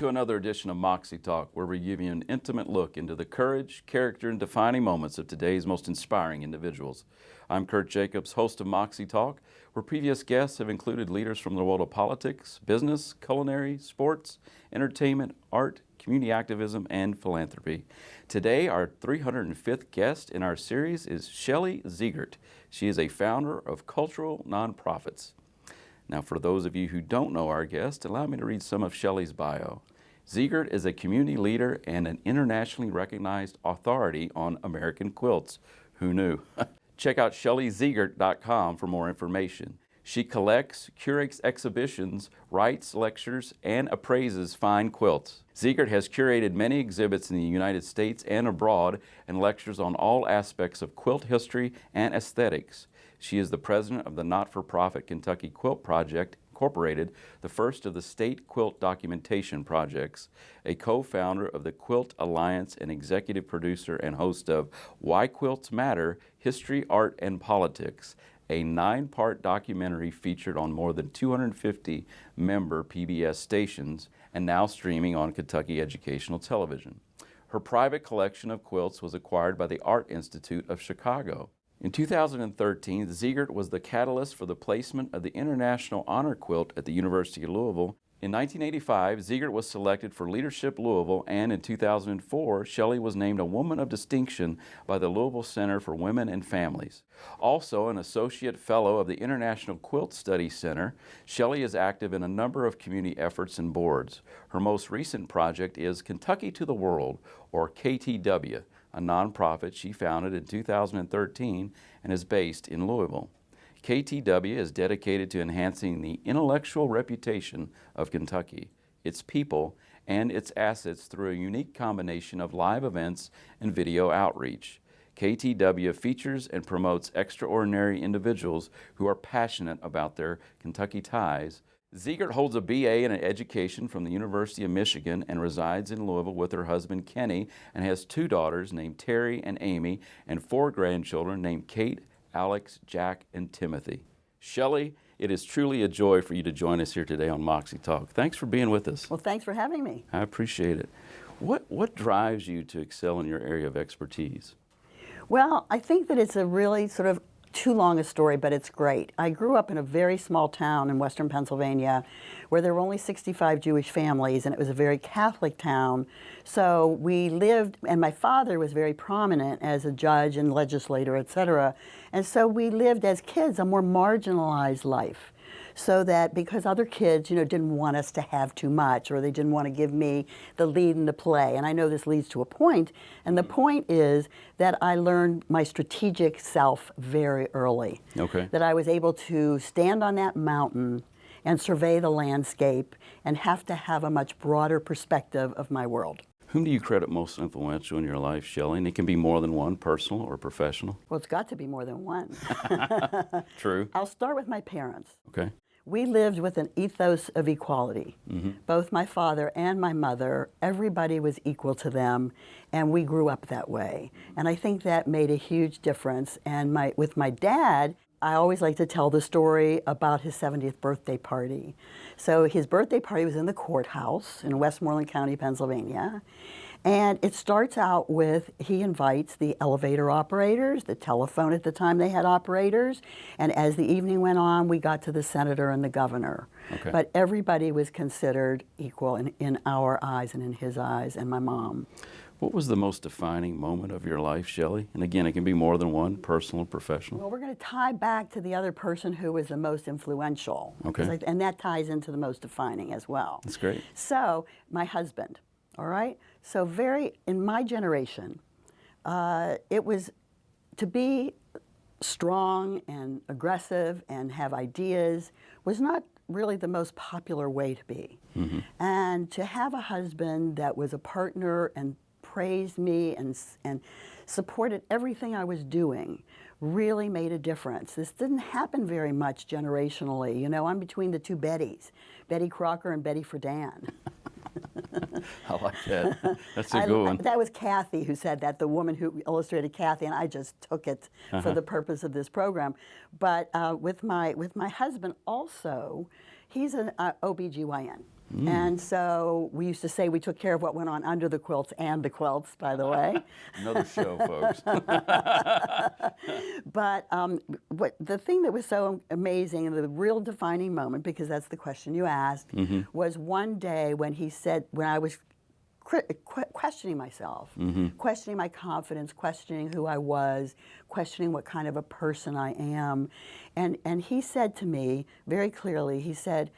to another edition of Moxie Talk, where we give you an intimate look into the courage, character, and defining moments of today's most inspiring individuals. I'm Kirt Jacobs, host of Moxie Talk, where previous guests have included leaders from the world of politics, business, culinary, sports, entertainment, art, community activism, and philanthropy. Today, our 305th guest in our series is Shelly Zegart. She is a founder of Cultural Nonprofits. Now, for those of you who don't know our guest, allow me to read some of Shelly's bio. Zegart is a community leader and an internationally recognized authority on American quilts. Who knew? Check out ShellyZegart.com for more information. She collects, curates exhibitions, writes lectures, and appraises fine quilts. Zegart has curated many exhibits in the United States and abroad and lectures on all aspects of quilt history and aesthetics. She is the president of the not-for-profit Kentucky Quilt Project, Incorporated, the first of the state quilt documentation projects, a co-founder of the Quilt Alliance and executive producer and host of Why Quilts Matter, History, Art, and Politics, a 9-part documentary featured on more than 250 member PBS stations and now streaming on Kentucky Educational Television. Her private collection of quilts was acquired by the Art Institute of Chicago. In 2013, Zegart was the catalyst for the placement of the International Honor Quilt at the University of Louisville. In 1985, Zegart was selected for Leadership Louisville, and in 2004, Shelly was named a Woman of Distinction by the Louisville Center for Women and Families. Also an Associate Fellow of the International Quilt Study Center, Shelly is active in a number of community efforts and boards. Her most recent project is Kentucky to the World, or KTW, a nonprofit she founded in 2013 and is based in Louisville. KTW is dedicated to enhancing the intellectual reputation of Kentucky, its people, and its assets through a unique combination of live events and video outreach. KTW features and promotes extraordinary individuals who are passionate about their Kentucky ties. Zegart holds a BA in education from the University of Michigan and resides in Louisville with her husband Kenny and has 2 daughters named Terry and Amy and 4 grandchildren named Kate, Alex, Jack, and Timothy. Shelly, it is truly a joy for you to join us here today on Moxie Talk. Thanks for being with us. Well, thanks for having me. I appreciate it. What drives you to excel in your area of expertise? Well, I think that it's a really sort of too long a story, but it's great. I grew up in a very small town in western Pennsylvania where there were only 65 Jewish families, and it was a very Catholic town. So we lived, and my father was very prominent as a judge and legislator, etc. And so we lived as kids a more marginalized life. So that because other kids, didn't want us to have too much, or they didn't want to give me the lead in the play. And I know this leads to a point, and the point is that I learned my strategic self very early. Okay. That I was able to stand on that mountain and survey the landscape and have to have a much broader perspective of my world. Whom do you credit most influential in your life, Shelly? And it can be more than one, personal or professional. Well, it's got to be more than one. True. I'll start with my parents. Okay. We lived with an ethos of equality. Mm-hmm. Both my father and my mother, everybody was equal to them, and we grew up that way. And I think that made a huge difference. And with my dad, I always like to tell the story about his 70th birthday party. So his birthday party was in the courthouse in Westmoreland County, Pennsylvania. And it starts out with, he invites the elevator operators, the telephone at the time they had operators, and as the evening went on, we got to the senator and the governor. Okay. But everybody was considered equal in our eyes and in his eyes, and my mom. What was the most defining moment of your life, Shelly? And again, it can be more than one, personal and professional. Well, we're going to tie back to the other person who was the most influential. Okay. And that ties into the most defining as well. That's great. So, my husband, all right? So in my generation, it was to be strong and aggressive and have ideas was not really the most popular way to be. Mm-hmm. And to have a husband that was a partner and praised me and supported everything I was doing really made a difference. This didn't happen very much generationally. I'm between the 2 Bettys, Betty Crocker and Betty Friedan. I like that. That's a good one. That was Kathy who said that, the woman who illustrated Kathy, and I just took it for the purpose of this program. But with my husband also, he's an OBGYN. And so we used to say we took care of what went on under the quilts and the quilts, by the way. Another show, folks. But what the thing that was so amazing and the real defining moment, because that's the question you asked, was one day when he said, when I was questioning myself, questioning my confidence, questioning who I was, questioning what kind of a person I am. And he said to me very clearly, he said,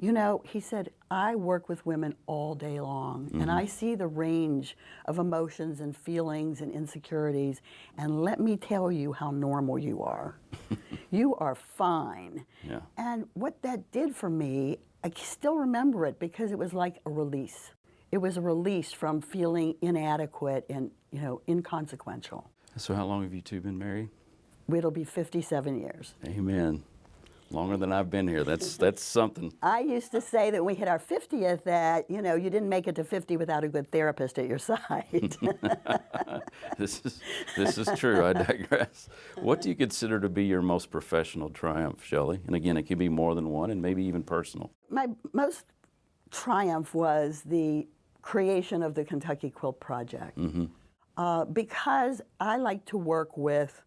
you know, he said, I work with women all day long, and I see the range of emotions and feelings and insecurities, and let me tell you how normal you are. You are fine. Yeah. And what that did for me, I still remember it because it was like a release. It was a release from feeling inadequate and, you know, inconsequential. So how long have you two been married? It'll be 57 years. Amen. Longer than I've been here. That's something. I used to say that when we hit our 50th that, you know, you didn't make it to 50 without a good therapist at your side. This is true. I digress. What do you consider to be your most professional triumph, Shelly? And again, it can be more than one and maybe even personal. My most triumph was the creation of the Kentucky Quilt Project. Because I like to work with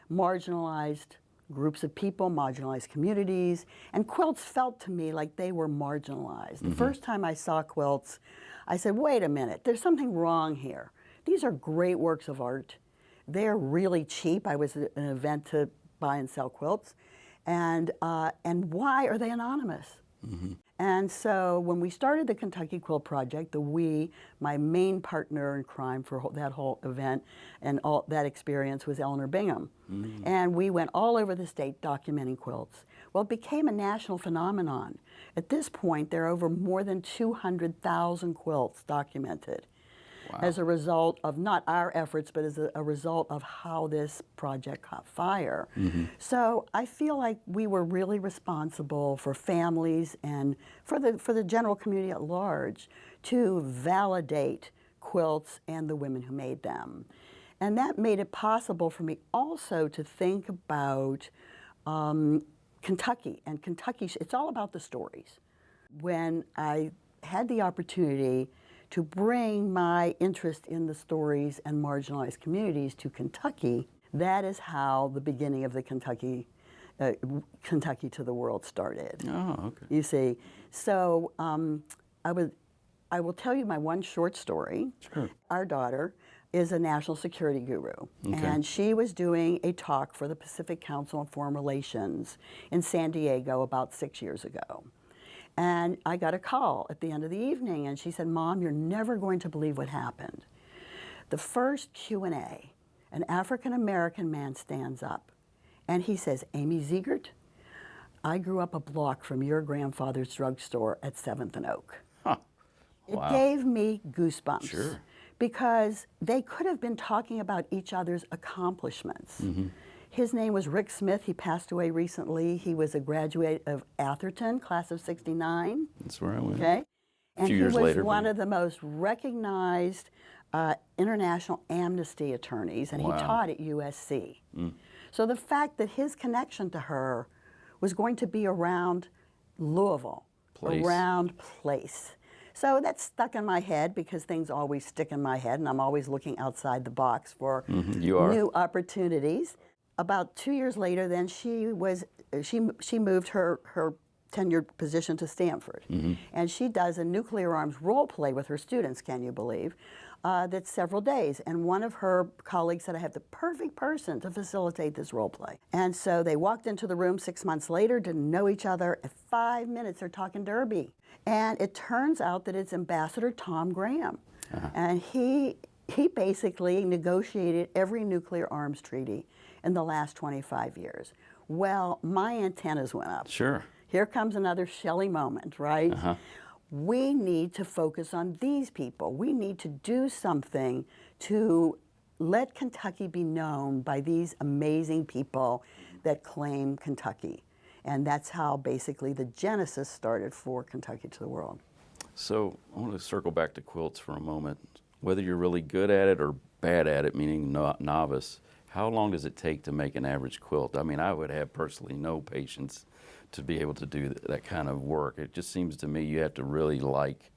marginalized groups of people, marginalized communities, and quilts felt to me like they were marginalized. The first time I saw quilts, I said, wait a minute, there's something wrong here. These are great works of art. They're really cheap. I was at an event to buy and sell quilts. And why are they anonymous? And so when we started the Kentucky Quilt Project, my main partner in crime for that whole event and all that experience was Eleanor Bingham. And we went all over the state documenting quilts. Well, it became a national phenomenon. At this point, there are over more than 200,000 quilts documented. Wow. As a result of not our efforts, but as a result of how this project caught fire. So I feel like we were really responsible for families and for the general community at large to validate quilts and the women who made them. And that made it possible for me also to think about Kentucky. And Kentucky, it's all about the stories. When I had the opportunity to bring my interest in the stories and marginalized communities to Kentucky, that is how the beginning of the Kentucky to the World started. Oh, okay. You see, so I will tell you my one short story. Sure. Our daughter is a national security guru, and she was doing a talk for the Pacific Council on Foreign Relations in San Diego about 6 years ago. And I got a call at the end of the evening, and she said, Mom, you're never going to believe what happened. The first Q&A, an African-American man stands up, and he says, Amy Zegart, I grew up a block from your grandfather's drugstore at 7th and Oak. Huh. Wow. It gave me goosebumps. Sure. Because they could have been talking about each other's accomplishments. His name was Rick Smith. He passed away recently. He was a graduate of Atherton, class of '69. That's where I went. Okay, and few years he was later, one of the most recognized international amnesty attorneys, and he taught at USC. So the fact that his connection to her was going to be around Louisville, around place. So that stuck in my head because things always stick in my head, and I'm always looking outside the box for new opportunities. About 2 years later, then she moved her tenured position to Stanford, and she does a nuclear arms role play with her students. Can you believe? That's several days, and one of her colleagues said, "I have the perfect person to facilitate this role play." And so they walked into the room 6 months later, didn't know each other. At 5 minutes, they're talking Derby, and it turns out that it's Ambassador Tom Graham, and he basically negotiated every nuclear arms treaty in the last 25 years. Well, my antennas went up. Sure. Here comes another Shelly moment, right? We need to focus on these people. We need to do something to let Kentucky be known by these amazing people that claim Kentucky. And that's how basically the genesis started for Kentucky to the World. So I want to circle back to quilts for a moment. Whether you're really good at it or bad at it, meaning novice, how long does it take to make an average quilt? I mean, I would have personally no patience to be able to do that kind of work? It just seems to me you have to really like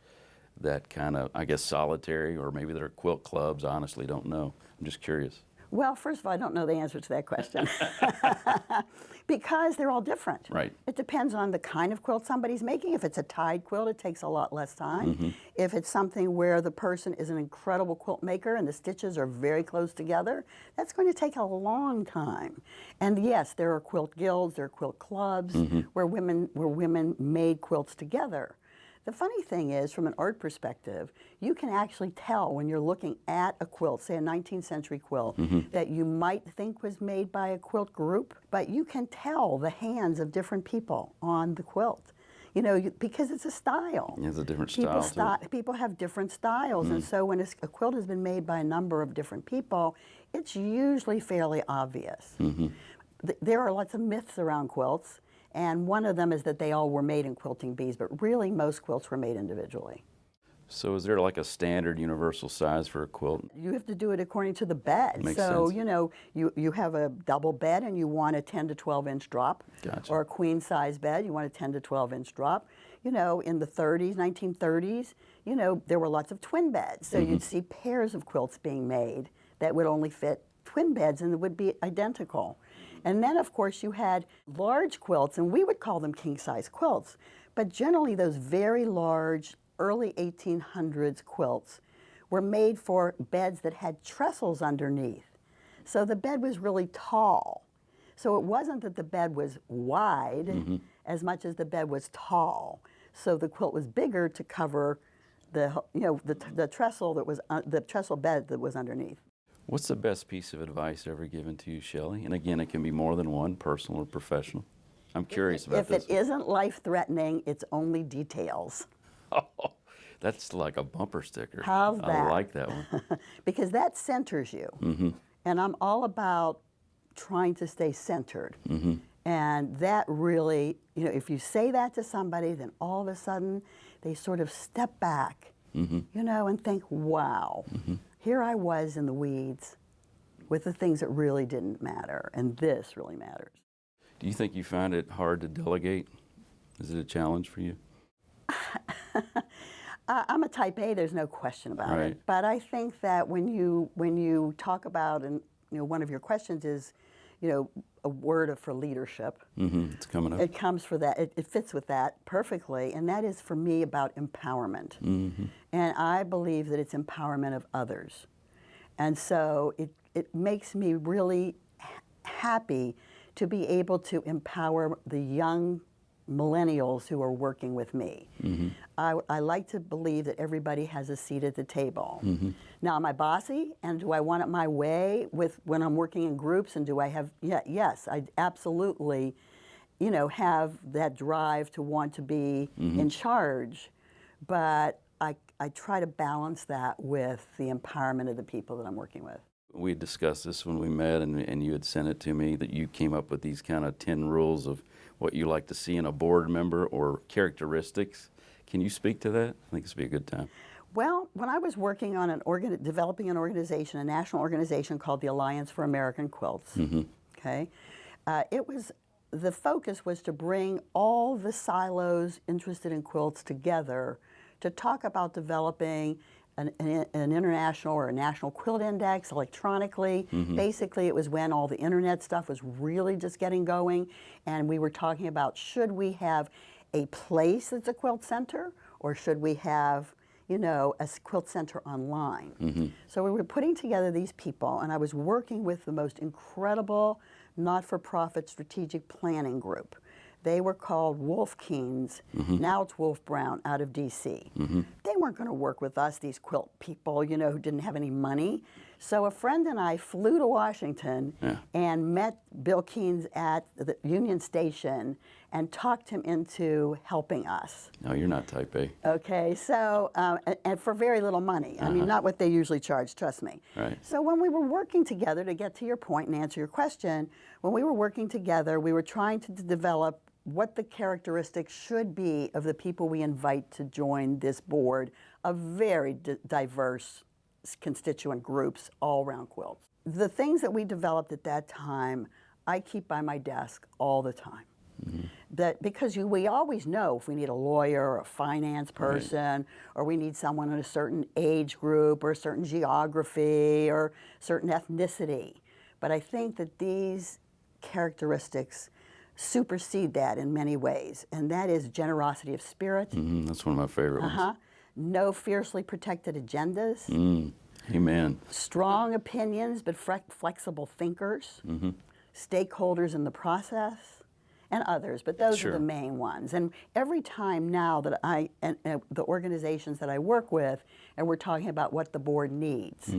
that kind of, I guess, solitary, or maybe there are quilt clubs. I honestly don't know. I'm just curious. Well, first of all, I don't know the answer to that question because they're all different. Right. It depends on the kind of quilt somebody's making. If it's a tied quilt, it takes a lot less time. If it's something where the person is an incredible quilt maker and the stitches are very close together, that's going to take a long time. And yes, there are quilt guilds, there are quilt clubs where women made quilts together. The funny thing is, from an art perspective, you can actually tell when you're looking at a quilt, say a 19th century quilt, that you might think was made by a quilt group, but you can tell the hands of different people on the quilt. You know, because it's a style. It's a different style, too. People have different styles, and so when a quilt has been made by a number of different people, it's usually fairly obvious. There are lots of myths around quilts. And one of them is that they all were made in quilting bees, but really most quilts were made individually. So is there like a standard universal size for a quilt? You have to do it according to the bed. Makes so, sense. you know, you have a double bed and you want a 10 to 12 inch drop. Gotcha. Or a queen size bed, you want a 10 to 12 inch drop. You know, in the 30s, 1930s, you know, there were lots of twin beds. So you'd see pairs of quilts being made that would only fit twin beds and it would be identical. And then, of course, you had large quilts, and we would call them king-size quilts. But generally, those very large, early 1800s quilts were made for beds that had trestles underneath. So the bed was really tall. So it wasn't that the bed was wide as much as the bed was tall. So the quilt was bigger to cover the trestle that was the trestle bed that was underneath. What's the best piece of advice ever given to you, Shelly? And again, it can be more than one, personal or professional. I'm curious about this. If it isn't life-threatening, it's only details. Oh, that's like a bumper sticker. How's that? I like that one. Because that centers you. And I'm all about trying to stay centered. And that really, you know, if you say that to somebody, then all of a sudden they sort of step back, you know, and think, wow. Here I was in the weeds with the things that really didn't matter, and this really matters. Do you think you find it hard to delegate? Is it a challenge for you? I'm a type A, there's no question about it. But I think that when you talk about, and you know, one of your questions is, you know, a word for leadership. It's coming up. It comes for that. It fits with that perfectly, and that is for me about empowerment. And I believe that it's empowerment of others. And so it makes me really happy to be able to empower the young millennials who are working with me. I like to believe that everybody has a seat at the table. Now, am I bossy, and do I want it my way when I'm working in groups, and do I have, yes, I absolutely, you know, have that drive to want to be in charge, but I try to balance that with the empowerment of the people that I'm working with. We discussed this when we met, and you had sent it to me, that you came up with these kind of 10 rules of what you like to see in a board member or characteristics. Can you speak to that? I think this would be a good time. Well, when I was working on developing an organization, a national organization called the Alliance for American Quilts, okay, the focus was to bring all the silos interested in quilts together to talk about developing an international or a national quilt index electronically. Basically, it was when all the internet stuff was really just getting going, and we were talking about, should we have a place that's a quilt center, or should we have, you know, a quilt center online? So we were putting together these people, and I was working with the most incredible not-for-profit strategic planning group. They were called Wolf Keens. Now it's Wolf Brown out of D.C. They weren't going to work with us, these quilt people, you know, who didn't have any money. So a friend and I flew to Washington and met Bill Keens at the Union Station and talked him into helping us. No, you're not type A. Okay, so, and for very little money. I mean, not what they usually charge, trust me. So when we were working together, to get to your point and answer your question, when we were working together, we were trying to develop what the characteristics should be of the people we invite to join this board of very diverse constituent groups all around quilts. The things that we developed at that time, I keep by my desk all the time. Because we always know if we need a lawyer or a finance person, or we need someone in a certain age group or a certain geography or certain ethnicity. But I think that these characteristics supersede that in many ways, and that is generosity of spirit. That's one of my favorite ones. No fiercely protected agendas. Amen. Strong opinions, but flexible thinkers. Stakeholders in the process, and others, but those are the main ones. And every time now that and the organizations that I work with, and we're talking about what the board needs,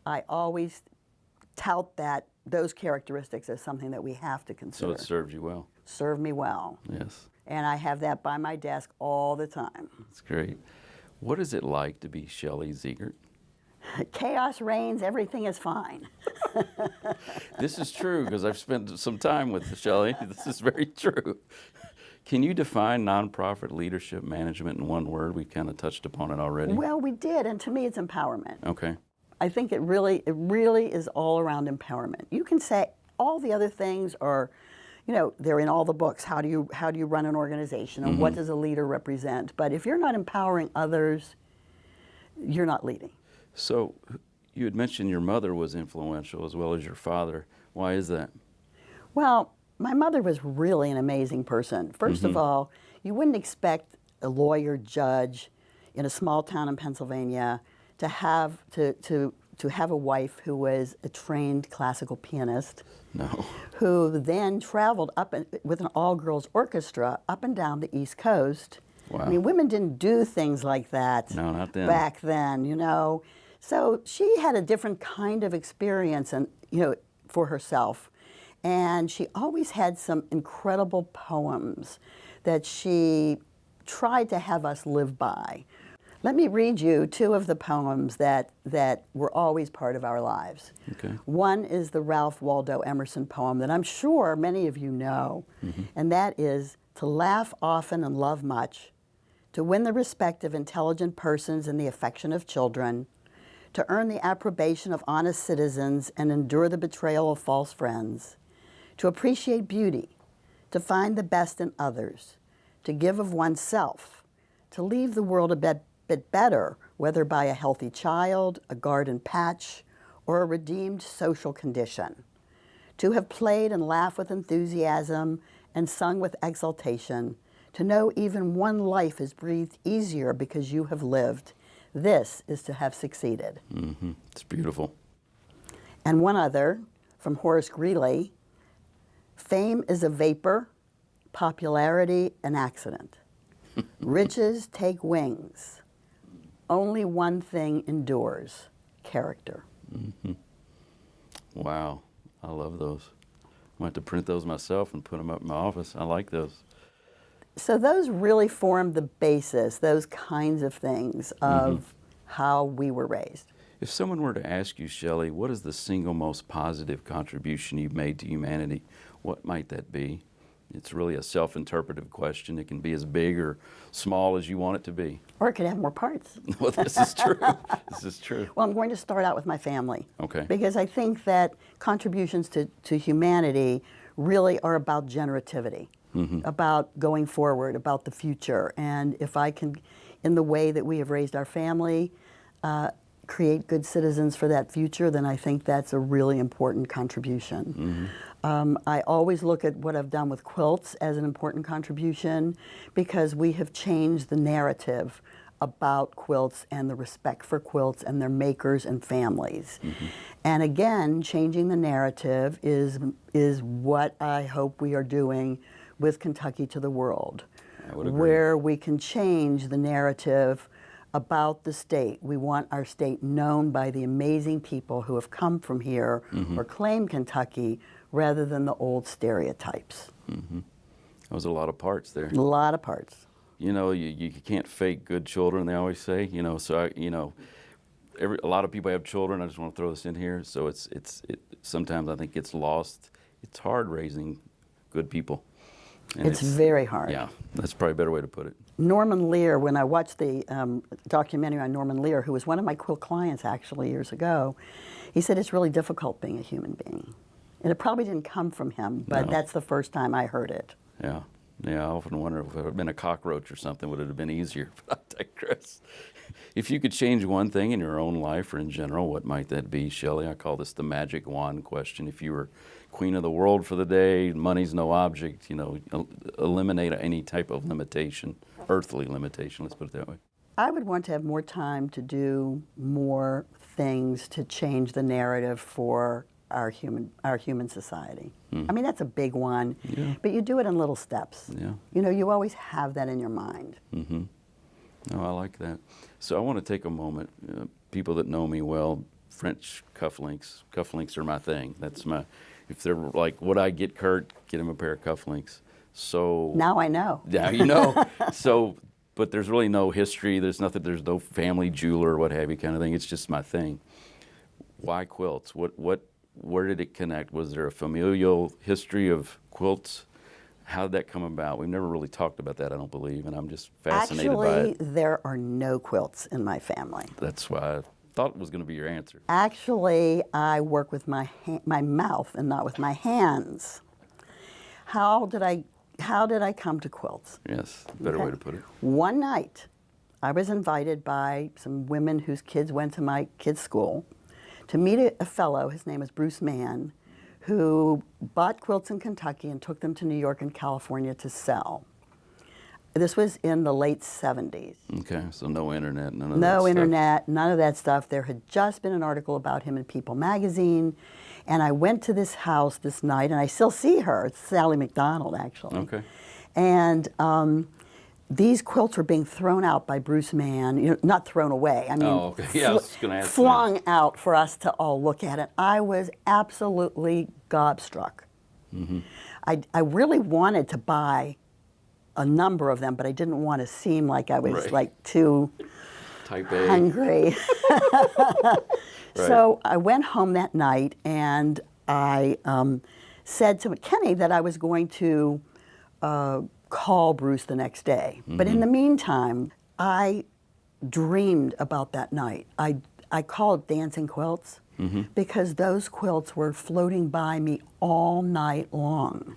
I always tout those characteristics as something that we have to consider. So it served you well. Served me well. Yes. And I have that by my desk all the time. That's great. What is it like to be Shelly Zegart? Chaos reigns, everything is fine. This is true because I've spent some time with Shelly. This is very true. Can you define nonprofit leadership management in one word? We kind of touched upon it already. Well, we did, and to me it's empowerment. Okay. I think it really is all around empowerment. You can say all the other things are, they're in all the books. How do you run an organization, and what does a leader represent? But if you're not empowering others, you're not leading. So you had mentioned your mother was influential as well as your father. Why is that? Well, my mother was really an amazing person. First of all, you wouldn't expect a lawyer, judge in a small town in Pennsylvania to have a wife who was a trained classical pianist. No. Who then traveled with an all-girls orchestra up and down the East Coast. Wow. I mean, women didn't do things like that not then. back then, So she had a different kind of experience for herself. And she always had some incredible poems that she tried to have us live by. Let me read you two of the poems that were always part of our lives. Okay. One is the Ralph Waldo Emerson poem that I'm sure many of you know, and that is, to laugh often and love much, to win the respect of intelligent persons and the affection of children, to earn the approbation of honest citizens and endure the betrayal of false friends, to appreciate beauty, to find the best in others, to give of oneself, to leave the world a bit better, whether by a healthy child, a garden patch, or a redeemed social condition, to have played and laughed with enthusiasm and sung with exultation, to know even one life is breathed easier because you have lived. This is to have succeeded. It's beautiful. And one other from Horace Greeley, fame is a vapor, popularity an accident. Riches take wings. Only one thing endures, character. Wow, I love those. I'm going to have to print those myself and put them up in my office. I like those. So those really formed the basis, those kinds of things of how we were raised. If someone were to ask you, Shelly, what is the single most positive contribution you've made to humanity, what might that be? It's really a self-interpretive question. It can be as big or small as you want it to be. Or it could have more parts. Well, this is true. This is true. Well, I'm going to start out with my family. Okay. Because I think that contributions to humanity really are about generativity, about going forward, about the future. And if I can, in the way that we have raised our family, create good citizens for that future, then I think that's a really important contribution. I always look at what I've done with quilts as an important contribution because we have changed the narrative about quilts and the respect for quilts and their makers and families. And again, changing the narrative is what I hope we are doing with Kentucky to the World, I would agree. where we can change the narrative about the state. We want our state known by the amazing people who have come from here or claim Kentucky rather than the old stereotypes. That was a lot of parts there. A lot of parts. You know, you can't fake good children, they always say. You know, so a lot of people have children. I just want to throw this in here. So it sometimes I think gets lost. It's hard raising good people. And It's very hard. Yeah, that's probably a better way to put it. Norman Lear, when I watched the documentary on Norman Lear, who was one of my quilt clients actually years ago, he said it's really difficult being a human being. And it probably didn't come from him, but No. that's the first time I heard it. Yeah, Yeah, I often wonder if it had been a cockroach or something, would it have been easier? But I digress. If you could change one thing in your own life or in general, what might that be, Shelly? I call this the magic wand question. If you were queen of the world for the day, money's no object, eliminate any type of limitation, earthly limitation, let's put it that way. I would want to have more time to do more things to change the narrative for our human society. I mean, that's a big one, but you do it in little steps. Yeah. You always have that in your mind. Mm-hmm. No, I like that. So I want to take a moment. People that know me well, French cufflinks. Cufflinks are my thing. That's my, if they're like, would I get Kirt? Get him a pair of cufflinks. So now I know. Yeah, you know. So, but there's really no history. There's no family jeweler or what have you kind of thing. It's just my thing. Why quilts? Where did it connect? Was there a familial history of quilts? How did that come about? We've never really talked about that, I don't believe, and I'm just fascinated by it. Actually, there are no quilts in my family. That's why I thought it was going to be your answer. Actually, I work with my mouth and not with my hands. How did I come to quilts? Yes, better way to put it. One night, I was invited by some women whose kids went to my kids' school to meet a fellow, his name is Bruce Mann, who bought quilts in Kentucky and took them to New York and California to sell. This was in the late 70s. Okay, so no internet, none of that No stuff. internet, none of that stuff. There had just been an article about him in People magazine, and I went to this house this night, and I still see her. It's Sally McDonald, actually. Okay. And these quilts were being thrown out by Bruce Mann, not thrown away. I mean, Oh, okay. Yeah, I was going to ask flung out for us to all look at it. I was absolutely gobstruck. Mm-hmm. I really wanted to buy a number of them, but I didn't want to seem like I was like too Type A. hungry. So I went home that night and I said to Kenny that I was going to call Bruce the next day. But in the meantime, I dreamed about that night. I called dancing quilts because those quilts were floating by me all night long.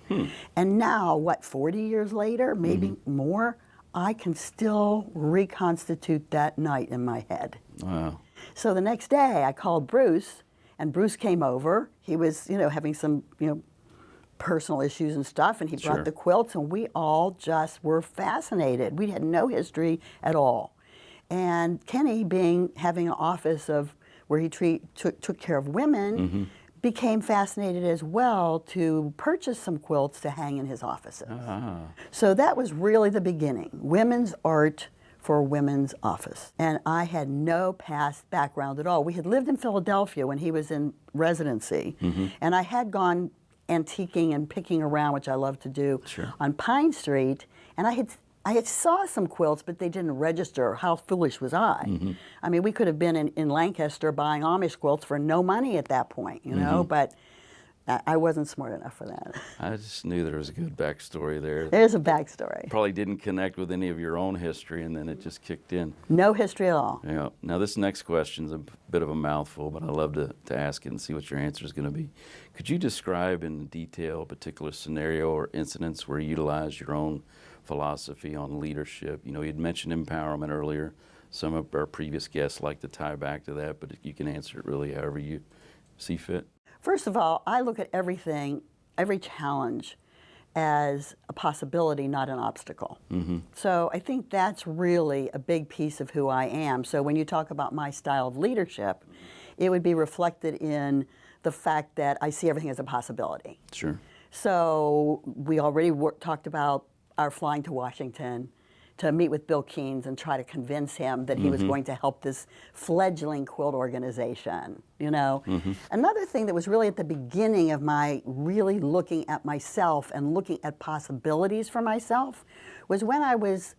And now, 40 years later, maybe more, I can still reconstitute that night in my head. Wow. So the next day, I called Bruce, and Bruce came over. He was, having some, personal issues and stuff, and he brought the quilts, and we all just were fascinated. We had no history at all. And Kenny, having an office where he took care of women, became fascinated as well to purchase some quilts to hang in his offices. So that was really the beginning, women's art for a women's office. And I had no past background at all. We had lived in Philadelphia when he was in residency, and I had gone antiquing and picking around, which I love to do, on Pine Street, and I had saw some quilts, but they didn't register. How foolish was I? I mean, we could have been in Lancaster buying Amish quilts for no money at that point, but I wasn't smart enough for that. I just knew there was a good backstory there. There's a backstory. Probably didn't connect with any of your own history, and then it just kicked in. No history at all. Yeah. Now, this next question is a bit of a mouthful, but I love to ask it and see what your answer is going to be. Could you describe in detail a particular scenario or incidents where you utilized your own philosophy on leadership? You'd mentioned empowerment earlier. Some of our previous guests like to tie back to that, but you can answer it really however you see fit. First of all, I look at everything, every challenge, as a possibility, not an obstacle. So I think that's really a big piece of who I am. So when you talk about my style of leadership, it would be reflected in the fact that I see everything as a possibility. Sure. So we already talked about our flying to Washington to meet with Bill Keynes and try to convince him that he was going to help this fledgling quilt organization, Another thing that was really at the beginning of my really looking at myself and looking at possibilities for myself was when I was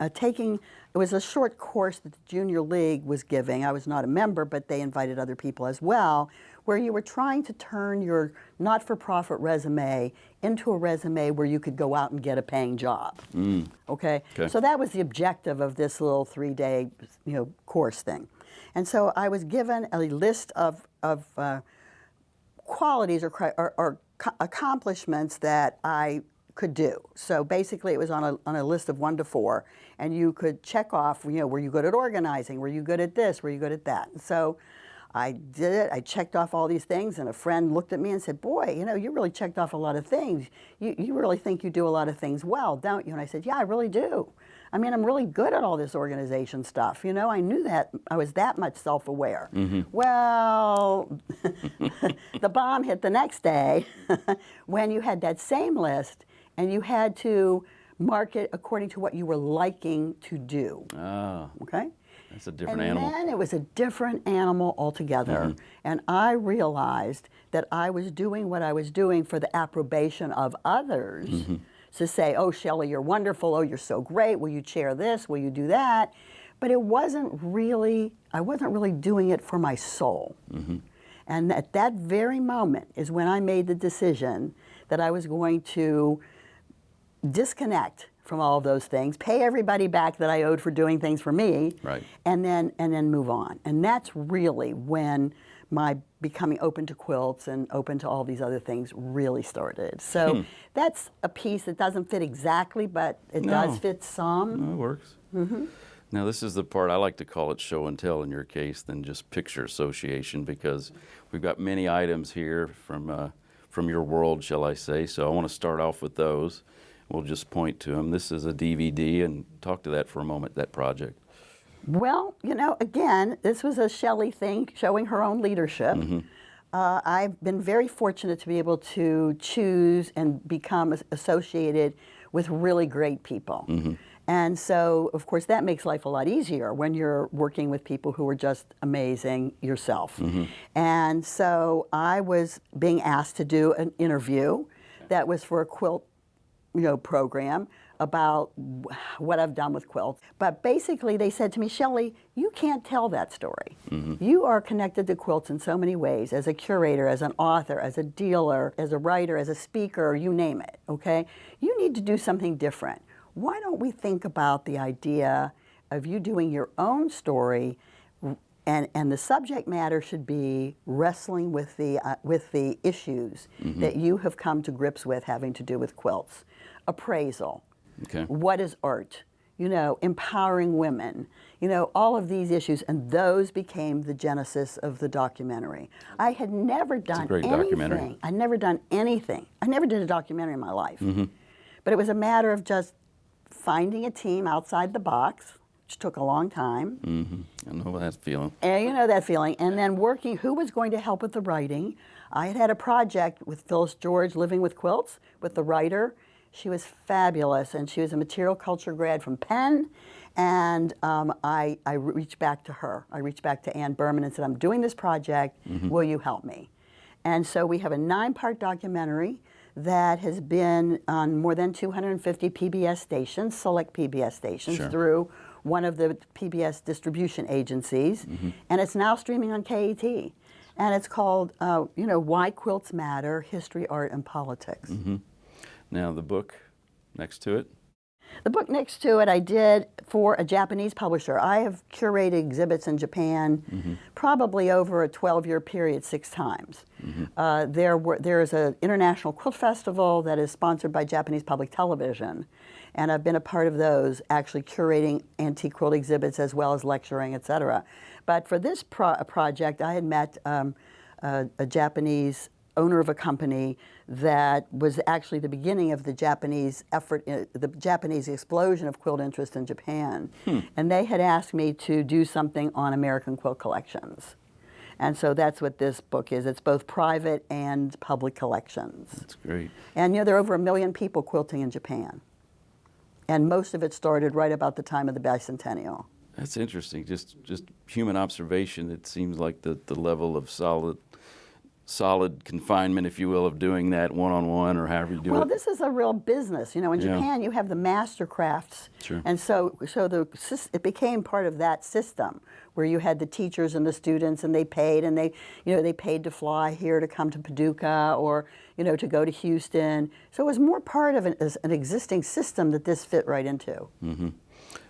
it was a short course that the Junior League was giving. I was not a member, but they invited other people as well, where you were trying to turn your not-for-profit resume into a resume where you could go out and get a paying job. Okay? So that was the objective of this little 3-day, course thing. And so I was given a list of qualities or accomplishments that I could do. So basically it was on a list of 1 to 4, and you could check off, were you good at organizing? Were you good at this? Were you good at that? And so I did it. I checked off all these things, and a friend looked at me and said, boy, you really checked off a lot of things. You really think you do a lot of things well, don't you? And I said, yeah, I really do. I mean, I'm really good at all this organization stuff. I knew that. I was that much self-aware. Well, the bomb hit the next day when you had that same list and you had to mark it according to what you were liking to do. Ah, okay? That's a different animal. And then it was a different animal altogether. And I realized that I was doing what I was doing for the approbation of others. To say, oh, Shelly, you're wonderful. Oh, you're so great. Will you chair this? Will you do that? But I wasn't really doing it for my soul. And at that very moment is when I made the decision that I was going to disconnect from all of those things, pay everybody back that I owed for doing things for me, right, and then move on. And that's really when my becoming open to quilts and open to all these other things really started. So that's a piece that doesn't fit exactly, but it does fit some. No, it works. Now this is the part I like to call it show and tell in your case than just picture association, because we've got many items here from your world, shall I say. So I want to start off with those. We'll just point to them. This is a DVD, and talk to that for a moment, that project. Well, again, this was a Shelly thing, showing her own leadership. I've been very fortunate to be able to choose and become associated with really great people. And so, of course, that makes life a lot easier when you're working with people who are just amazing yourself. And so I was being asked to do an interview that was for a quilt program about what I've done with quilts. But basically they said to me, Shelly, you can't tell that story. You are connected to quilts in so many ways, as a curator, as an author, as a dealer, as a writer, as a speaker, you name it, okay? You need to do something different. Why don't we think about the idea of you doing your own story, and the subject matter should be wrestling with the issues that you have come to grips with having to do with quilts. Appraisal. Okay. What is art? Empowering women. All of these issues, and those became the genesis of the documentary. I had never done great anything. documentary. I'd never done anything. I never did a documentary in my life. But it was a matter of just finding a team outside the box, which took a long time. I know that feeling. And you know that feeling. And then working, who was going to help with the writing. I had a project with Phyllis George, Living with Quilts, with the writer. She was fabulous, and she was a material culture grad from Penn. And I reached back to her. I reached back to Ann Berman and said, I'm doing this project. Will you help me? And so we have a 9-part documentary that has been on more than 250 PBS stations, select PBS stations, through one of the PBS distribution agencies. And it's now streaming on KET. And it's called, Why Quilts Matter, History, Art, and Politics. Now the book next to it? The book next to it I did for a Japanese publisher. I have curated exhibits in Japan probably over a 12-year period 6 times. There is an international quilt festival that is sponsored by Japanese public television, and I've been a part of those, actually curating antique quilt exhibits as well as lecturing, etc. But for this project, I had met a Japanese owner of a company that was actually the beginning of the Japanese effort, the Japanese explosion of quilt interest in Japan. And they had asked me to do something on American quilt collections. And so that's what this book is. It's both private and public collections. That's great. And there are over 1 million people quilting in Japan. And most of it started right about the time of the bicentennial. That's interesting. Just human observation, it seems like the level of solid confinement, if you will, of doing that one-on-one or however you do it. Well, this is a real business. In Japan, you have the master crafts. And so it became part of that system where you had the teachers and the students, and they paid, and they paid to fly here to come to Paducah or, to go to Houston. So it was more part of an existing system that this fit right into.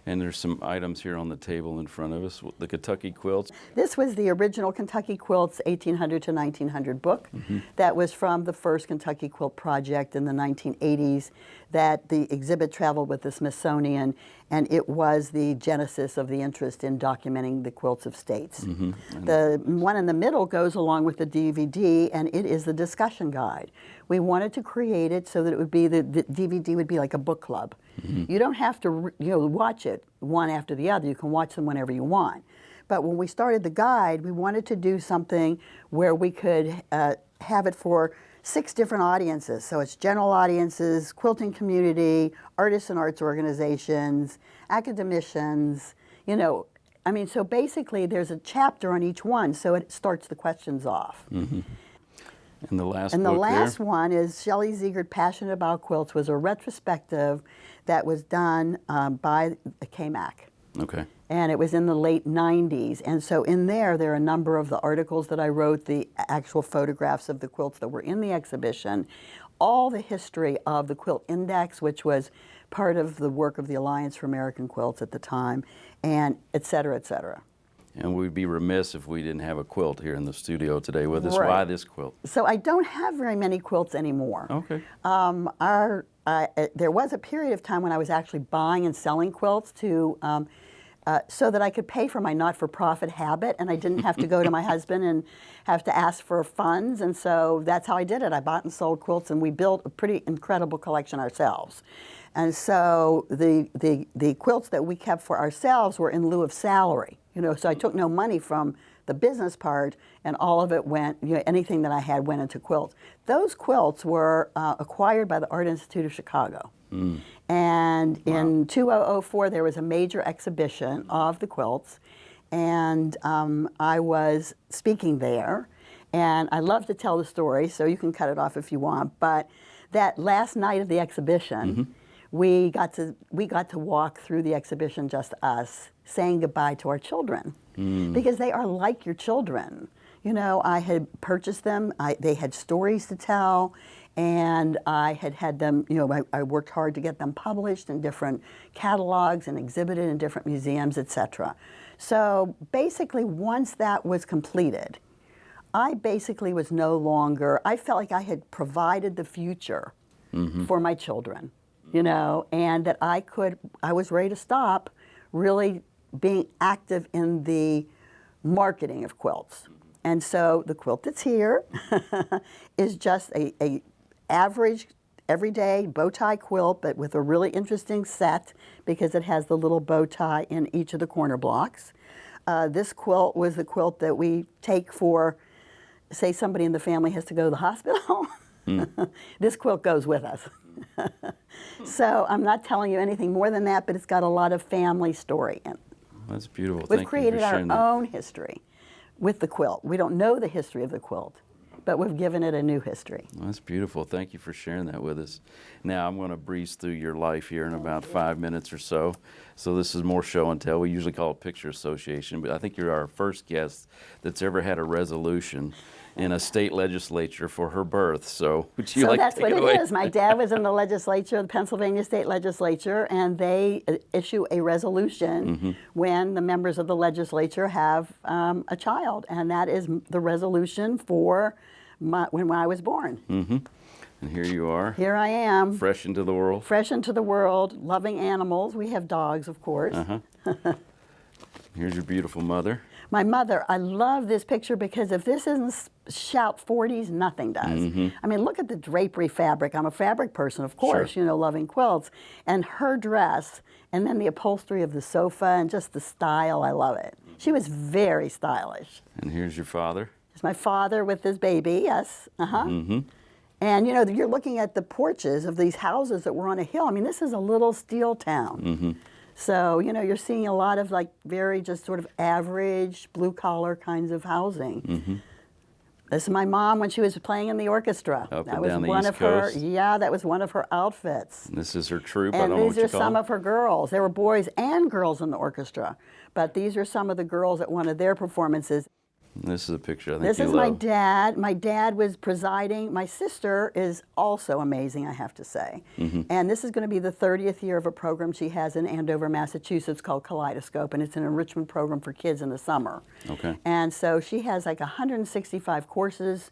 And there's some items here on the table in front of us. The Kentucky quilts. This was the original Kentucky Quilts 1800 to 1900 book. That was from the first Kentucky Quilt project in the 1980s that the exhibit traveled with the Smithsonian, and it was the genesis of the interest in documenting the quilts of states. The one in the middle goes along with the DVD, and it is the discussion guide. We wanted to create it so that it would be, the DVD would be like a book club. You don't have to watch it one after the other. You can watch them whenever you want. But when we started the guide, we wanted to do something where we could have it for 6 different audiences. So it's general audiences, quilting community, artists and arts organizations, academicians, I mean, so basically there's a chapter on each one, so it starts the questions off. And the last And the book last there? one is Shelly Zegart, Passionate About Quilts, was a retrospective that was done by the KMAC. Okay. And it was in the late 90s. And so in there are a number of the articles that I wrote, the actual photographs of the quilts that were in the exhibition, all the history of the Quilt Index, which was part of the work of the Alliance for American Quilts at the time, and et cetera, et cetera. And we'd be remiss if we didn't have a quilt here in the studio today with us. Right. Why this quilt? So I don't have very many quilts anymore. Okay. There was a period of time when I was actually buying and selling quilts to so that I could pay for my not-for-profit habit, and I didn't have to go to my husband and have to ask for funds, and so that's how I did it. I bought and sold quilts, and we built a pretty incredible collection ourselves. And so the quilts that we kept for ourselves were in lieu of salary, so I took no money from the business part, and all of it went, anything that I had went into quilts. Those quilts were acquired by the Art Institute of Chicago. And in 2004, there was a major exhibition of the quilts, and I was speaking there, and I love to tell the story, so you can cut it off if you want, but that last night of the exhibition, we got to walk through the exhibition, just us, saying goodbye to our children, because they are like your children. I had purchased them, they had stories to tell, and I had them, I worked hard to get them published in different catalogs and exhibited in different museums, etc. So basically, once that was completed, I basically was no longer, I felt like I had provided the future for my children, and that I was ready to stop really being active in the marketing of quilts. And so the quilt that's here is just a average, everyday bow tie quilt, but with a really interesting set because it has the little bow tie in each of the corner blocks. This quilt was the quilt that we take for, say somebody in the family has to go to the hospital. This quilt goes with us. So I'm not telling you anything more than that, but it's got a lot of family story in it. That's beautiful. We've Thank created you for our sharing that. own history with the quilt. We don't know the history of the quilt, but we've given it a new history. That's beautiful. Thank you for sharing that with us. Now I'm going to breeze through your life here in about 5 minutes or so. So this is more show and tell. We usually call it picture association, but I think you're our first guest that's ever had a resolution in a state legislature for her birth. So would you like that's to take what it away? it is. My dad was in the legislature, the Pennsylvania State Legislature, and they issue a resolution when the members of the legislature have a child, and that is the resolution for when I was born. And here you are. Here I am. Fresh into the world. Fresh into the world, loving animals. We have dogs, of course. Here's your beautiful mother. My mother, I love this picture because if this isn't shout 40s, nothing does. I mean, look at the drapery fabric. I'm a fabric person, of course, Sure. loving quilts. And her dress, and then the upholstery of the sofa, and just the style, I love it. She was very stylish. And here's your father. It's my father with his baby, yes. And you're looking at the porches of these houses that were on a hill. I mean, this is a little steel town. So, you're seeing a lot of very just sort of average blue collar kinds of housing. This is my mom when she was playing in the orchestra. Up that and was down the one East of her, Coast. yeah, that was one of her outfits. And this is her troupe. I And don't know what these you are call some them. of her girls. There were boys and girls in the orchestra, but these are some of the girls at one of their performances. This is a picture I think This you is love. my dad. My dad was presiding. My sister is also amazing, I have to say. And this is going to be the 30th year of a program she has in Andover, Massachusetts called Kaleidoscope, and it's an enrichment program for kids in the summer. Okay. And so she has like 165 courses,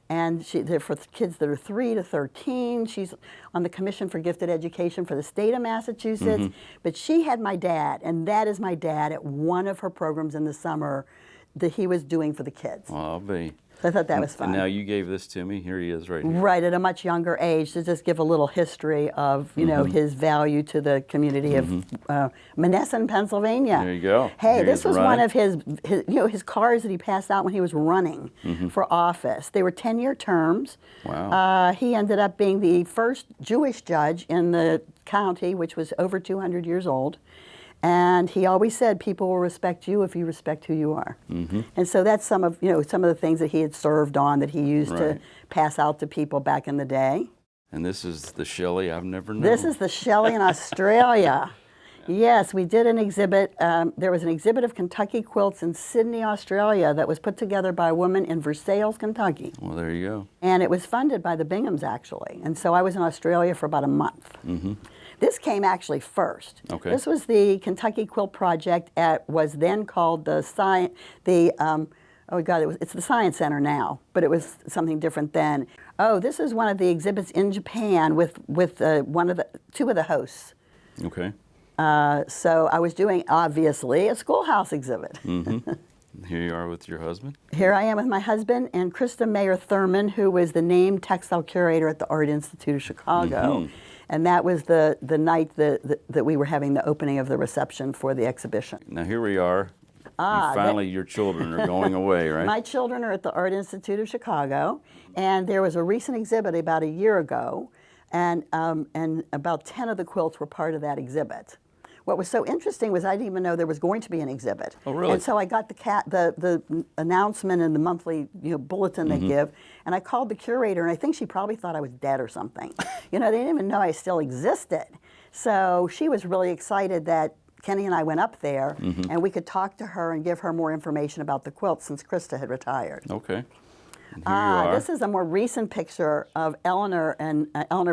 and they're for kids that are 3 to 13. She's on the Commission for Gifted Education for the state of Massachusetts. But she had my dad, and that is my dad at one of her programs in the summer that he was doing for the kids. Well, I'll be. So I thought that was fun. And now you gave this to me. Here he is right here. Right, at a much younger age, to just give a little history of, you know, his value to the community of Monessen, Pennsylvania. There you go. Hey, Here this he is was one running. of his cars that he passed out when he was running for office. They were 10-year terms. Wow. He ended up being the first Jewish judge in the county, which was over 200 years old. And he always said, people will respect you if you respect who you are. And so that's some of the things that he had served on that he used to Right. pass out to people back in the day. And this is the Shelly I've never known. This is the Shelly in Australia. Yes, we did an exhibit. There was an exhibit of Kentucky quilts in Sydney, Australia that was put together by a woman in Versailles, Kentucky. Well, there you go. And it was funded by the Binghams, actually. And so I was in Australia for about a month. This came actually first. Okay. This was the Kentucky Quilt Project at was then called the it's the Science Center now, but it was something different then. Oh, this is one of the exhibits in Japan with two of the hosts. Okay. So I was doing, obviously, a schoolhouse exhibit. Here you are with your husband. Here I am with my husband and Krista Mayer Thurman, who was the named textile curator at the Art Institute of Chicago. And that was the night that we were having the opening of the reception for the exhibition. Now here we are. Finally, your children are going away, right? My children are at the Art Institute of Chicago, and there was a recent exhibit about a year ago, and about 10 of the quilts were part of that exhibit. What was so interesting was I didn't even know there was going to be an exhibit. Oh, really? And so I got the announcement in the monthly bulletin they give, and I called the curator, and I think she probably thought I was dead or something. They didn't even know I still existed. So she was really excited that Kenny and I went up there, and we could talk to her and give her more information about the quilt since Krista had retired. Okay. And here you are. This is a more recent picture of Eleanor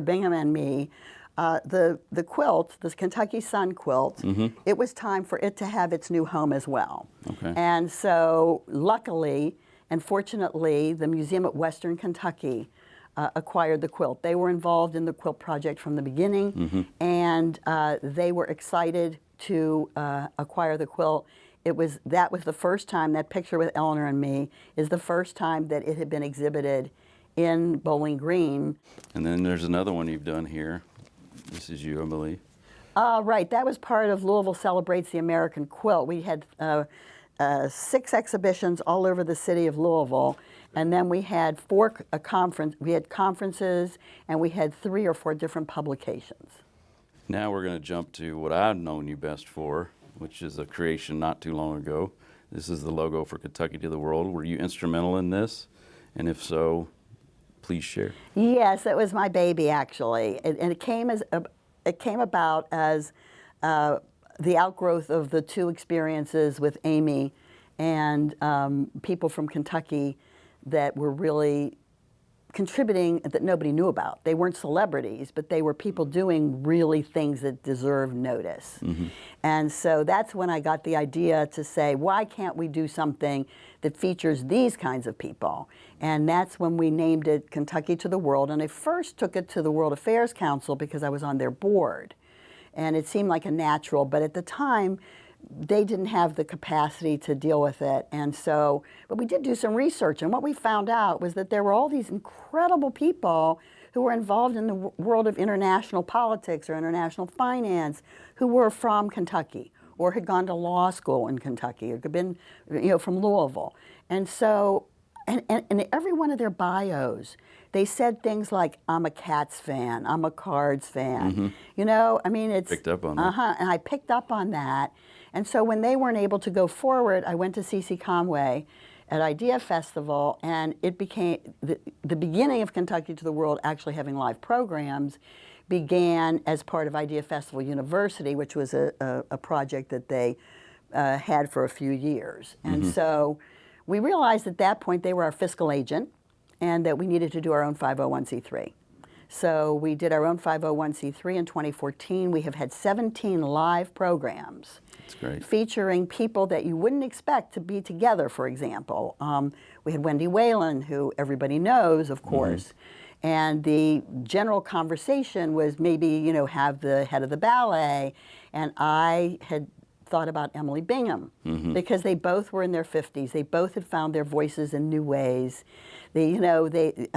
Bingham and me. The quilt, this Kentucky Sun quilt, it was time for it to have its new home as well. Okay. And so luckily and fortunately, the Museum at Western Kentucky acquired the quilt. They were involved in the quilt project from the beginning, and they were excited to acquire the quilt. That was the first time, that picture with Eleanor and me is the first time that it had been exhibited in Bowling Green. And then there's another one you've done here. This is you, I believe. Right, that was part of Louisville Celebrates the American Quilt. We had 6 exhibitions all over the city of Louisville, and then we had conferences, and we had 3 or 4 different publications. Now we're going to jump to what I've known you best for, which is a creation not too long ago. This is the logo for Kentucky to the World. Were you instrumental in this? And if so, please share. Yes, it was my baby, actually, and it came about as the outgrowth of the 2 experiences with Amy and people from Kentucky that were really contributing that nobody knew about. They weren't celebrities, but they were people doing really things that deserve notice. And so that's when I got the idea to say, why can't we do something that features these kinds of people? And that's when we named it Kentucky to the World. And I first took it to the World Affairs Council because I was on their board. And it seemed like a natural, but at the time, they didn't have the capacity to deal with it. And so, but we did do some research, and what we found out was that there were all these incredible people who were involved in the world of international politics or international finance who were from Kentucky or had gone to law school in Kentucky or had been, from Louisville. And so, and every one of their bios, they said things like, I'm a Cats fan, I'm a Cards fan. It's... Picked up on that. And I picked up on that. And so when they weren't able to go forward, I went to C.C. Conway at Idea Festival, and it became the beginning of Kentucky to the World actually having live programs began as part of Idea Festival University, which was a project that they had for a few years. And so we realized at that point they were our fiscal agent and that we needed to do our own 501c3. So we did our own 501c3 in 2014. We have had 17 live programs. That's great. Featuring people that you wouldn't expect to be together, for example. We had Wendy Whalen, who everybody knows, of course. And the general conversation was maybe, you know, have the head of the ballet. And I had thought about Emily Bingham because they both were in their 50s. They both had found their voices in new ways. Wendy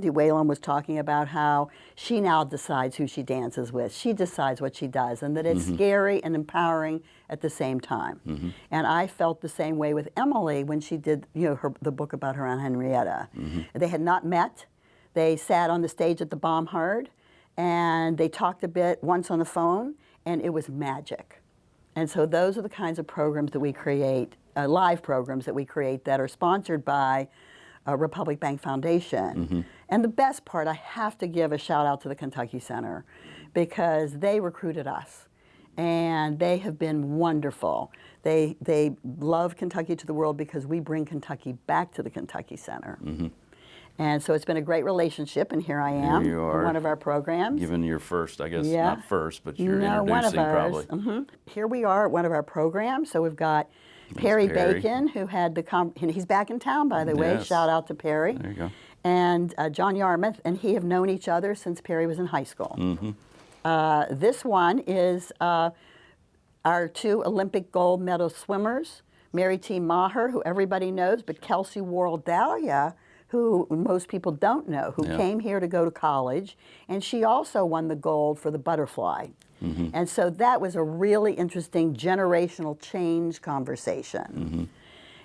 Whalen was talking about how she now decides who she dances with. She decides what she does, and that it's scary and empowering at the same time. And I felt the same way with Emily when she did, you know, the book about her Aunt Henrietta. They had not met. They sat on the stage at the Baumhard, and they talked a bit once on the phone, and it was magic. And so those are the kinds of programs that we create, live programs that we create that are sponsored by Republic Bank Foundation. And the best part, I have to give a shout out to the Kentucky Center because they recruited us and they have been wonderful. They love Kentucky to the world because we bring Kentucky back to the Kentucky Center. And so it's been a great relationship, and here I am Here you are, in one of our programs. Given your first, I guess, not first, but you're introducing one of ours. probably. Here we are at one of our programs. So we've got Perry Bacon, who had he's back in town, by the way. Shout out to Perry. There you go. And John Yarmouth and he have known each other since Perry was in high school. This one is our two Olympic gold medal swimmers, Mary T. Maher, who everybody knows, but Kelsey Worrell-Dahlia, who most people don't know, who came here to go to college, and she also won the gold for the butterfly. And so that was a really interesting generational change conversation.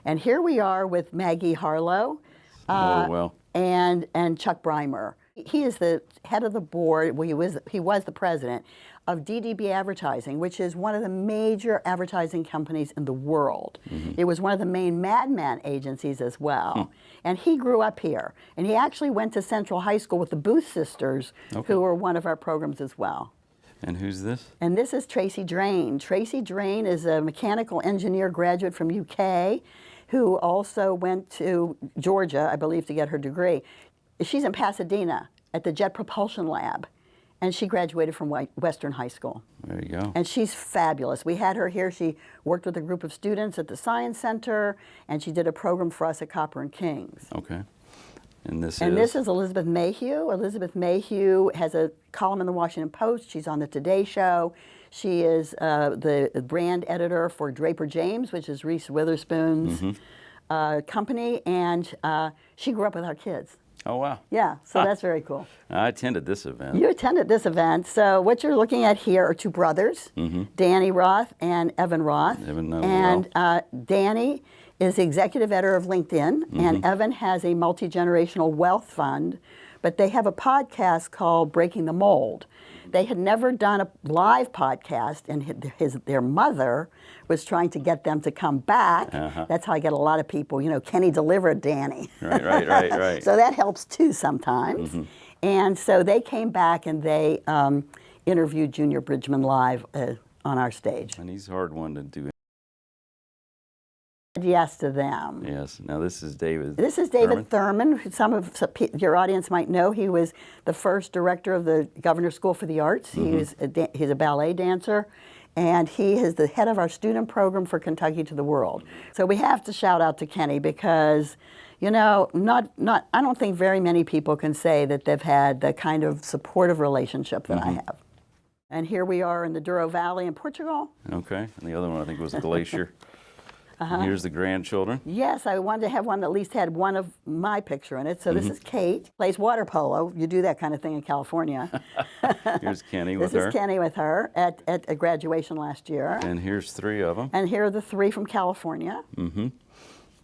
And here we are with Maggie Harlow and Chuck Breimer. He is the head of the board, well, he was the president of DDB Advertising, which is one of the major advertising companies in the world. It was one of the main Mad Men agencies as well. And he grew up here. And he actually went to Central High School with the Booth sisters, who were one of our programs as well. And who's this? And this is Tracy Drain. Tracy Drain is a mechanical engineer graduate from UK who also went to Georgia, I believe, to get her degree. She's in Pasadena at the Jet Propulsion Lab, and she graduated from Western High School. There you go. And she's fabulous. We had her here. She worked with a group of students at the Science Center, and she did a program for us at Copper and Kings. Okay. And this is Elizabeth Mayhew. Elizabeth Mayhew has a column in the Washington Post. She's on the Today Show. She is the brand editor for Draper James, which is Reese Witherspoon's company, and she grew up with our kids. Oh, wow. Yeah, so that's very cool. I attended this event. You attended this event. So what you're looking at here are two brothers, Danny Roth and Evan Roth. And Danny is the executive editor of LinkedIn, and Evan has a multi-generational wealth fund, but they have a podcast called Breaking the Mold. They had never done a live podcast, and their mother was trying to get them to come back. That's how I get a lot of people, you know, Kenny delivered Danny. Right. So that helps too sometimes. And so they came back and they interviewed Junior Bridgman live on our stage. And he's a hard one to do. Yes to them. Yes. Now this is David. This is David Thurman. Who some of your audience might know. He was the first director of the Governor's School for the Arts. He's a ballet dancer, and he is the head of our student program for Kentucky to the World. So we have to shout out to Kenny because, you know, I don't think very many people can say that they've had the kind of supportive relationship that I have. And here we are in the Douro Valley in Portugal. Okay. And the other one I think was a glacier. Here's the grandchildren. Yes, I wanted to have one that at least had one of my picture in it. So this is Kate, plays water polo. You do that kind of thing in California. Here's Kenny with her. This is Kenny with her at a graduation last year. And here's three of them. And here are the three from California.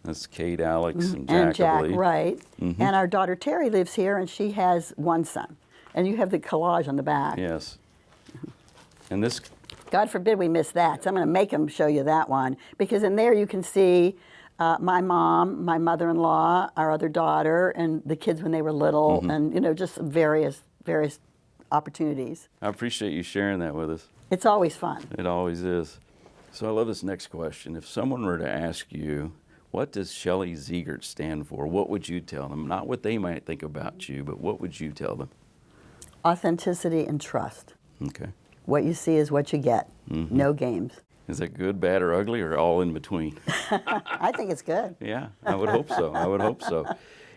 That's Kate, Alex, and Jack, I Jack, believe. right. And our daughter Terry lives here, and she has one son. And you have the collage on the back. Yes. And this... God forbid we miss that. So I'm going to make him show you that one. Because in there you can see my mom, my mother-in-law, our other daughter, and the kids when they were little, and, you know, just various opportunities. I appreciate you sharing that with us. It's always fun. It always is. So I love this next question. If someone were to ask you, What does Shelly Zegart stand for? What would you tell them? Not what they might think about you, but what would you tell them? Authenticity and trust. Okay. What you see is what you get. No games. Is that good, bad, or ugly, or all in between? I think it's good. Yeah, I would hope so. I would hope so.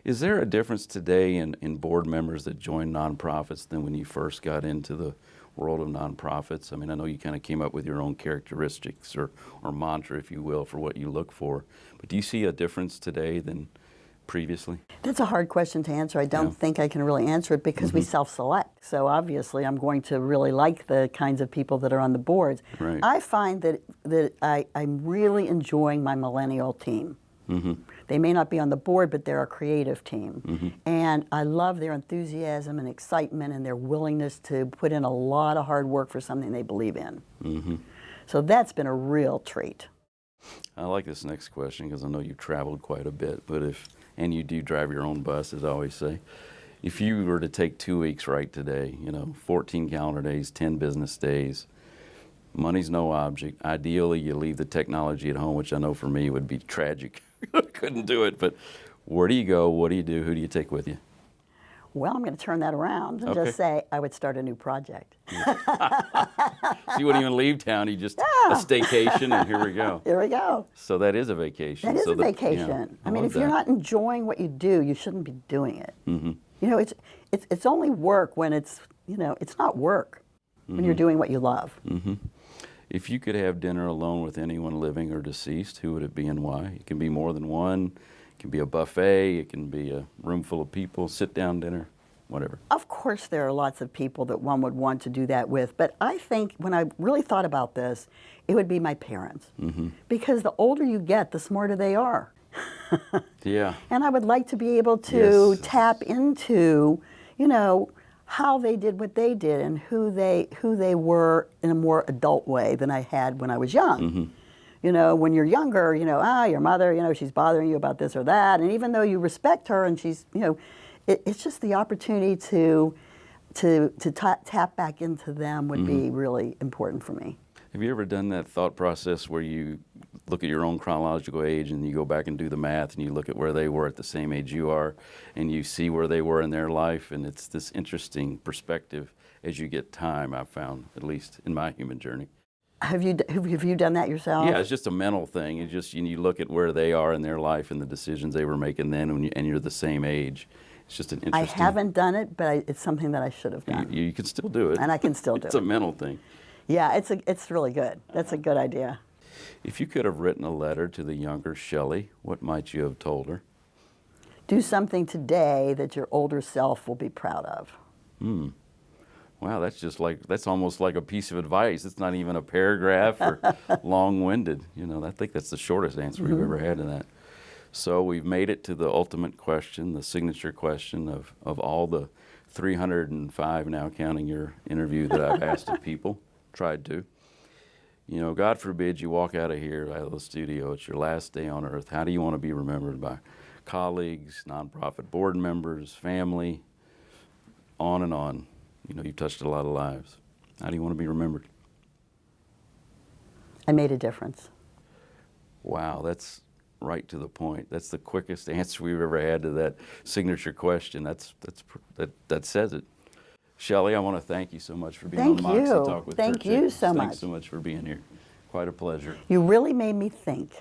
Is there a difference today in board members that join nonprofits than when you first got into the world of nonprofits? I mean, I know you kind of came up with your own characteristics or mantra, if you will, for what you look for. But do you see a difference today than previously? That's a hard question to answer. I don't think I can really answer it because we self-select. So obviously I'm going to really like the kinds of people that are on the boards. Right. I find that I'm really enjoying my millennial team. They may not be on the board, but they're a creative team. And I love their enthusiasm and excitement and their willingness to put in a lot of hard work for something they believe in. So that's been a real treat. I like this next question because I know you've traveled quite a bit, but and you do drive your own bus, as I always say. If you were to take 2 weeks right today, 14 calendar days, 10 business days, money's no object. Ideally, you leave the technology at home, which I know for me would be tragic. Couldn't do it, but where do you go? What do you do? Who do you take with you? Well, I'm going to turn that around and just say I would start a new project. So you wouldn't even leave town. You just a staycation, and here we go. Here we go. So that is a vacation. That is so a vacation. I mean, love if you're that. not enjoying what you do, you shouldn't be doing it. It's only work when it's not work when you're doing what you love. If you could have dinner alone with anyone living or deceased, who would it be and why? It can be more than one. It can be a buffet. It can be a room full of people, sit-down dinner, whatever. Of course, there are lots of people that one would want to do that with, but I think when I really thought about this, it would be my parents. Because the older you get, the smarter they are. Yeah. And I would like to be able to Yes. tap into, how they did what they did and who they were in a more adult way than I had when I was young. When you're younger, your mother, she's bothering you about this or that, and even though you respect her and she's, it's just the opportunity to tap back into them would be really important for me. Have you ever done that thought process where you look at your own chronological age and you go back and do the math and you look at where they were at the same age you are and you see where they were in their life, and it's this interesting perspective as you get time, I've found, at least in my human journey. Have you done that yourself? Yeah, it's just a mental thing. It's just you look at where they are in their life and the decisions they were making then and you're the same age. It's just an interesting... I haven't done it, but it's something that I should have done. You can still do it. And I can still do it. It's a mental thing. Yeah, it's really good. That's a good idea. If you could have written a letter to the younger Shelly, what might you have told her? Do something today that your older self will be proud of. Wow, that's almost like a piece of advice. It's not even a paragraph or long-winded. I think that's the shortest answer we've ever had to that. So we've made it to the ultimate question, the signature question of all the 305 now, counting your interview, that I've asked of people, tried to. God forbid you walk out of here, out of the studio, it's your last day on earth. How do you want to be remembered by colleagues, nonprofit board members, family, on and on? You've touched a lot of lives. How do you want to be remembered? I made a difference. Wow, that's right to the point. That's the quickest answer we've ever had to that signature question. That says it. Shelly, I want to thank you so much for being on MoxieTalk with Kirt Thank you Jacobs. so much. Thanks so much for being here. Quite a pleasure. You really made me think.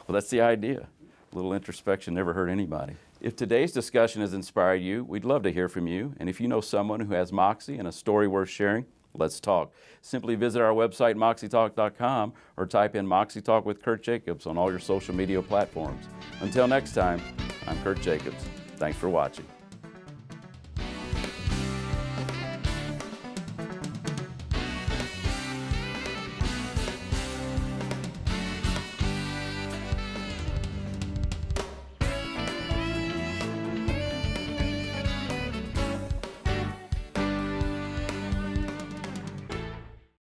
Well, that's the idea. A little introspection never hurt anybody. If today's discussion has inspired you, we'd love to hear from you. And if you know someone who has Moxie and a story worth sharing, let's talk. Simply visit our website, MoxieTalk.com, or type in MoxieTalk with Kirt Jacobs on all your social media platforms. Until next time, I'm Kirt Jacobs. Thanks for watching.